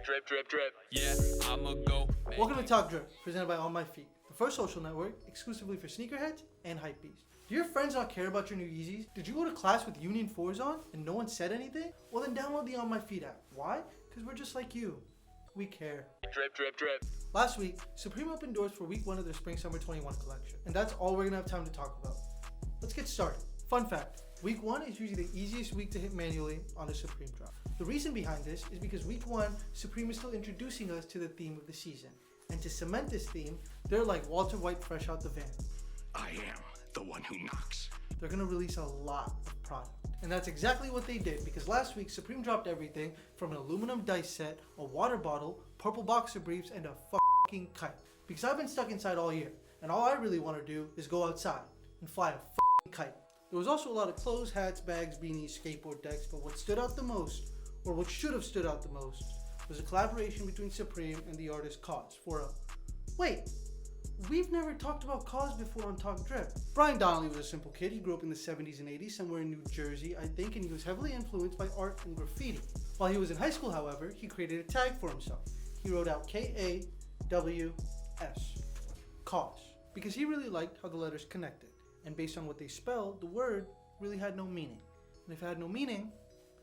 Drip, drip, drip. Yeah, I'ma go. Welcome to Talk Drip, presented by On My Feet, the first social network exclusively for sneakerheads and hypebeasts. Do your friends not care about your new Yeezys? Did you go to class with Union 4s on and no one said anything? Well then download the On My Feet app. Why? Because we're just like you. We care. Drip, drip, drip. Last week, Supreme opened doors for week 1 of their Spring Summer 21 collection, and that's all we're gonna have time to talk about. Let's get started. Fun fact, week 1 is usually the easiest week to hit manually on a Supreme drop. The reason behind this is because week 1, Supreme is still introducing us to the theme of the season. And to cement this theme, they're like Walter White fresh out the van. I am the one who knocks. They're gonna release a lot of product. And that's exactly what they did, because last week Supreme dropped everything from an aluminum dice set, a water bottle, purple boxer briefs, and a fucking kite. Because I've been stuck inside all year, and all I really want to do is go outside and fly a fucking kite. There was also a lot of clothes, hats, bags, beanies, skateboard decks, but what stood out the most, or what should have stood out the most, was a collaboration between Supreme and the artist KAWS for a... Wait, we've never talked about KAWS before on Talk Drip. Brian Donnelly was a simple kid. He grew up in the 70s and 80s, somewhere in New Jersey, I think, and he was heavily influenced by art and graffiti. While he was in high school, however, he created a tag for himself. He wrote out KAWS, KAWS, because he really liked how the letters connected. And based on what they spelled, the word really had no meaning. And if it had no meaning,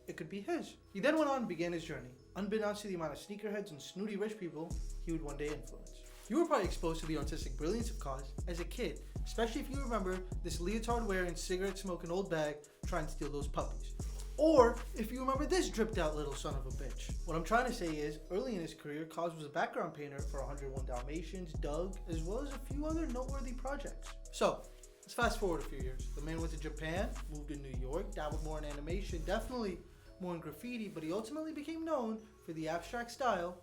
it could be his. He then went on and began his journey, unbeknownst to the amount of sneakerheads and snooty rich people he would one day influence. You were probably exposed to the artistic brilliance of KAWS as a kid, especially if you remember this leotard wearing, cigarette smoking old bag trying to steal those puppies. Or if you remember this dripped out little son of a bitch. What I'm trying to say is, early in his career, KAWS was a background painter for 101 Dalmatians, Doug, as well as a few other noteworthy projects. So, let's fast forward a few years. The man went to Japan, moved to New York, dabbled more in animation, definitely more in graffiti, but he ultimately became known for the abstract style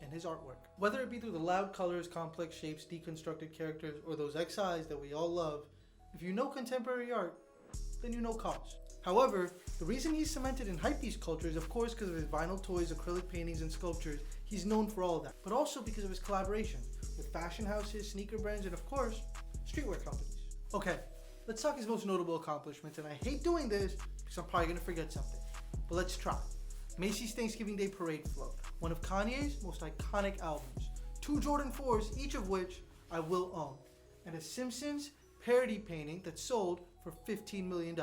and his artwork. Whether it be through the loud colors, complex shapes, deconstructed characters, or those XIs that we all love, if you know contemporary art, then you know KAWS. However, the reason he's cemented in hypebeast culture is of course because of his vinyl toys, acrylic paintings, and sculptures. He's known for all of that, but also because of his collaboration with fashion houses, sneaker brands, and of course, streetwear companies. Okay, let's talk his most notable accomplishments, and I hate doing this because I'm probably gonna forget something, but let's try. Macy's Thanksgiving Day Parade Float, one of Kanye's most iconic albums, 2 Jordan 4s, each of which I will own, and a Simpsons parody painting that sold for $15 million,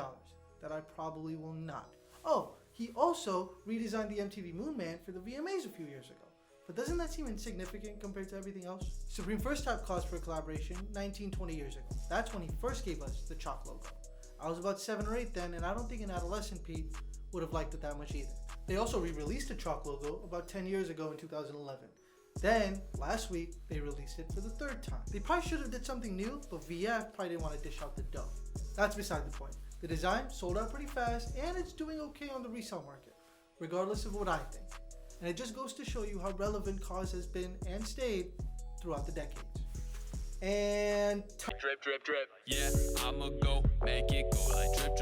that I probably will not. Oh, he also redesigned the MTV Moon Man for the VMAs a few years ago. But doesn't that seem insignificant compared to everything else? Supreme first tapped KAWS for a collaboration 19-20 years ago. That's when he first gave us the chalk logo. I was about 7 or 8 then, and I don't think an adolescent Pete would have liked it that much either. They also re-released the chalk logo about 10 years ago in 2011. Then, last week, they released it for the 3rd time. They probably should have did something new, but VF probably didn't want to dish out the dough. That's beside the point. The design sold out pretty fast, and it's doing okay on the resale market, regardless of what I think. And it just goes to show you how relevant KAWS has been and stayed throughout the decades. And Drip, drip, drip. Yeah, I'ma go make it go like drip, drip.